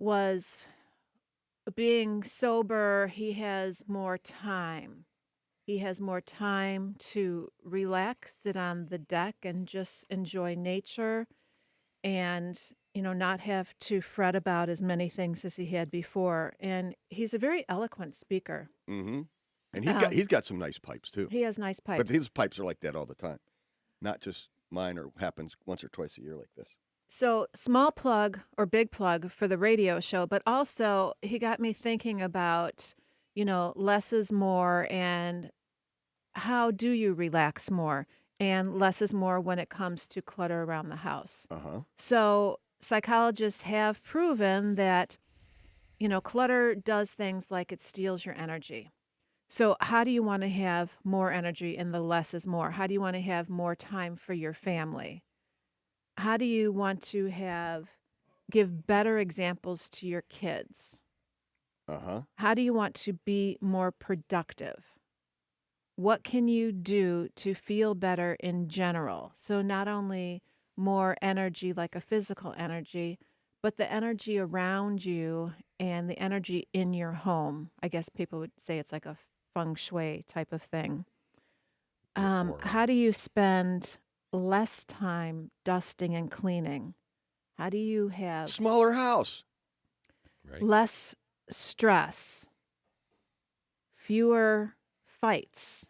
was being sober, he has more time. He has more time to relax, sit on the deck, and just enjoy nature and, not have to fret about as many things as he had before. And he's a very eloquent speaker. Mm-hmm. And he's Um, got some nice pipes too. he has nice But pipes. his pipes are like that all the time, not just mine or happens once or twice a year like this. So, small plug or big plug for the radio show, but also he got me thinking about, less is more and how do you relax more? And less is more when it comes to clutter around the house. Uh-huh. So, psychologists have proven that, clutter does things like it steals your energy. So, how do you want to have more energy and the less is more? How do you want to have more time for your family? How do you want to give better examples to your kids? Uh-huh. How do you want to be more productive? What can you do to feel better in general? So, not only more energy, like a physical energy, but the energy around you and the energy in your home. I guess people would say it's like a feng shui type of thing. How do you spend less time dusting and cleaning? How do you have Smaller house. Right. less stress, fewer fights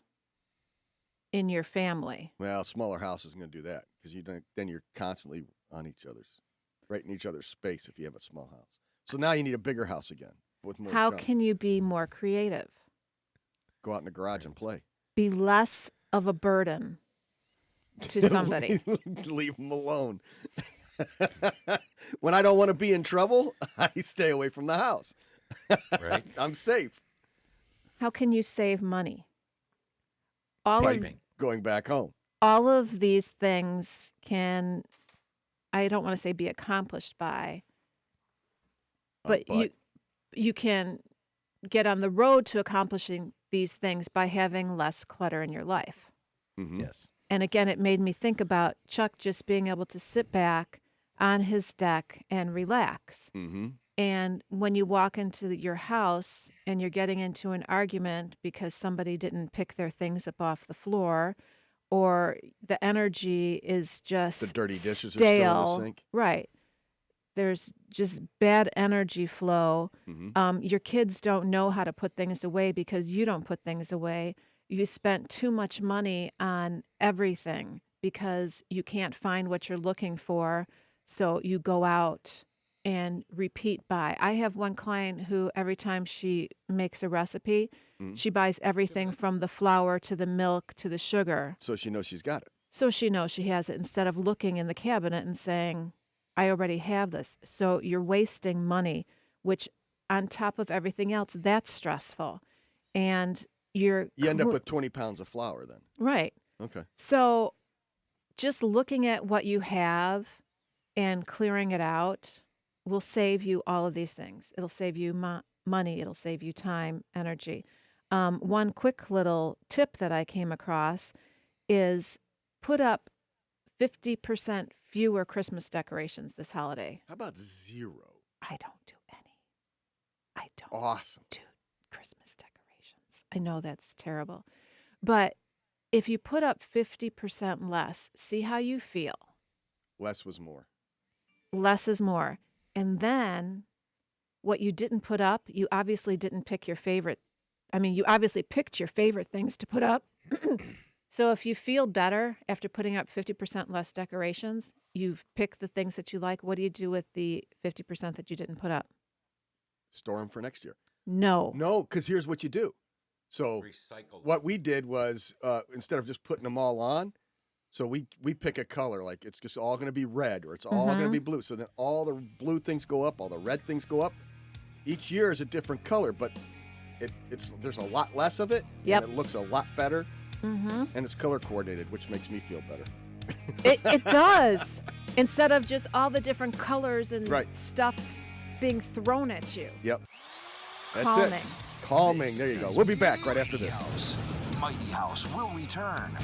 in your family? Well, smaller house isn't going to do that because then you're constantly right in each other's space if you have a small house. So now you need a bigger house again with more How junk. can you be more creative? Go out in the garage and play. Be less of a burden to somebody. Leave them alone. When I don't want to be in trouble, I stay away from the house. Right. I'm safe. How can you save money? Piping. Going back home. All of these things can, I don't want to say be accomplished by, but you can get on the road to accomplishing these things by having less clutter in your life. Mm-hmm. Yes. And again, it made me think about Chuck just being able to sit back on his deck and relax. Mm-hmm. And when you walk into your house and you're getting into an argument because somebody didn't pick their things up off the floor, or the energy is just The dirty dishes stale, are still in the sink. Right. There's just bad energy flow. Mm-hmm. Your kids don't know how to put things away because you don't put things away. You spent too much money on everything because you can't find what you're looking for. So you go out and repeat buy. I have one client who every time she makes a recipe, she buys everything from the flour to the milk to the sugar. So she knows she's got it. So she knows she has it instead of looking in the cabinet and saying, I already have this. So you're wasting money, which on top of everything else, that's stressful. And you end up with 20 pounds of flour then. Right. Okay. So just looking at what you have and clearing it out will save you all of these things. It'll save you money. It'll save you time, energy. One quick little tip that I came across is put up 50% fewer Christmas decorations this holiday. How about 0? I don't do any. I don't Awesome. do Christmas decorations. I know that's terrible. But if you put up 50% less, see how you feel. Less was more. Less is more. And then what you didn't put up, you obviously didn't pick your favorite. I mean, you obviously picked your favorite things to put up. So if you feel better after putting up 50% less decorations, you've picked the things that you like. What do you do with the 50% that you didn't put up? Store them for next year. No. No, because here's what you do. So Recycle. what we did was instead of just putting them all on, so we pick a color, like it's just all going to be red or it's all going to be blue. So then all the blue things go up, all the red things go up. Each year is a different color, but there's a lot less of it. Yep. And it looks a lot better. And it's color coordinated, which makes me feel better. It does. Instead of just all the different colors and stuff being thrown at you. Yep. That's Calming. it. Calming. There you go. We'll be back right after this. Mighty House will return.